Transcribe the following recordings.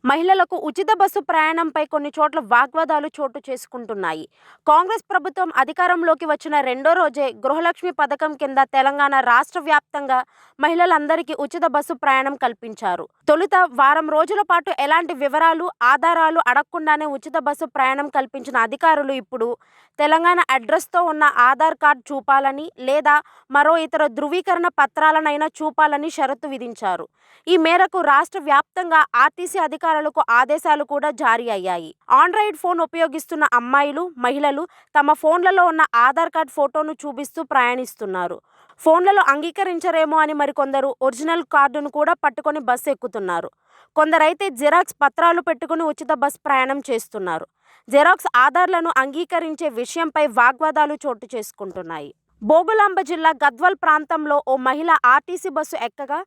మహిళలకు ఉచిత బస్సు ప్రయాణంపై కొన్ని చోట్ల వాగ్వాదాలు చోటు చేసుకుంటున్నాయి. కాంగ్రెస్ ప్రభుత్వం అధికారంలోకి వచ్చిన రెండో రోజే గృహలక్ష్మి పథకం కింద తెలంగాణ రాష్ట్ర వ్యాప్తంగా మహిళలందరికీ ఉచిత బస్సు ప్రయాణం కల్పించారు. తొలుత వారం రోజుల పాటు ఎలాంటి వివరాలు, ఆధారాలు అడగకుండానే ఉచిత బస్సు ప్రయాణం కల్పించిన అధికారులు ఇప్పుడు తెలంగాణ అడ్రస్తో ఉన్న ఆధార్ కార్డు చూపాలని లేదా మరో ఇతర ధృవీకరణ పత్రాలనైనా చూపాలని షరతు విధించారు. ఈ మేరకు రాష్ట్ర వ్యాప్తంగా ఆర్టీసీ అధికారులకు ఆదేశాలు కూడా జారీ అయ్యాయి. ఆండ్రాయిడ్ ఫోన్ ఉపయోగిస్తున్న అమ్మాయిలు, మహిళలు తమ ఫోన్లలో ఉన్న ఆధార్ కార్డు ఫోటోను చూపిస్తూ ప్రయాణిస్తున్నారు. ఫోన్లలో అంగీకరించరేమో అని మరికొందరు ఒరిజినల్ కార్డును కూడా పట్టుకొని బస్సు ఎక్కుతున్నారు. కొందరైతే జిరాక్స్ పత్రాలు పెట్టుకుని ఉచిత బస్ ప్రయాణం చేస్తున్నారు. జెరాక్స్ ఆధార్లను అంగీకరించే విషయంపై వాగ్వాదాలు చోటు చేసుకుంటున్నాయి. బోగులాంబ జిల్లా గద్వాల్ ప్రాంతంలో ఓ మహిళ ఆర్టీసీ బస్సు ఎక్కగా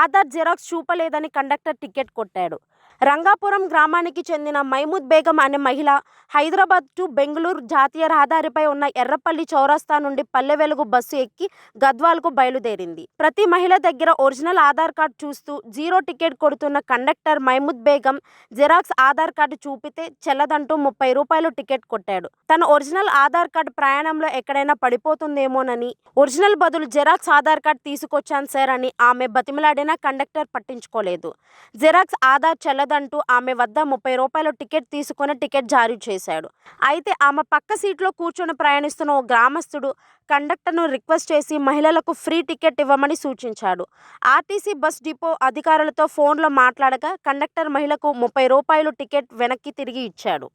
ఆధార్ జెరాక్స్ చూపలేదని కండక్టర్ టికెట్ కొట్టాడు. రంగాపురం గ్రామానికి చెందిన మైమూద్ బేగం అనే మహిళ హైదరాబాద్ టు బెంగళూరు జాతీయ రహదారిపై ఉన్న ఎర్రపల్లి చౌరస్తా నుండి పల్లె వెలుగు బస్సు ఎక్కి గద్వాల్కు బయలుదేరింది. ప్రతి మహిళ దగ్గర ఒరిజినల్ ఆధార్ కార్డు చూస్తూ జీరో టికెట్ కొడుతున్న conductor Maimood Begum xerox Aadhaar card చూపితే చెల్లదంటూ 30 రూపాయలు టికెట్ కొట్టాడు. తన ఒరిజినల్ ఆధార్ కార్డు ప్రయాణంలో ఎక్కడైనా పడిపోతుందేమోనని ఒరిజినల్ బదులు జెరాక్స్ ఆధార్ కార్డు తీసుకొచ్చాను సార్ అని ఆమె బతిమలాడినా కండక్టర్ పట్టించుకోలేదు. జెరాక్స్ ఆధార్ చెల్లదంటూ ఆమె వద్ద 30 రూపాయలు టికెట్ తీసుకుని టికెట్ జారీ చేశాడు. అయితే ఆమె పక్క సీట్లో కూర్చొని ప్రయాణిస్తున్న ఓ గ్రామస్తుడు కండక్టర్ను రిక్వెస్ట్ చేసి మహిళలకు ఫ్రీ టికెట్ ఇవ్వమని సూచించాడు. ఆర్టీసీ బస్ డిపో అధికారులతో ఫోన్లో మాట్లాడగా కండక్టర్ మహిళకు 30 రూపాయలు టికెట్ వెనక్కి తిరిగి ఇచ్చాడు.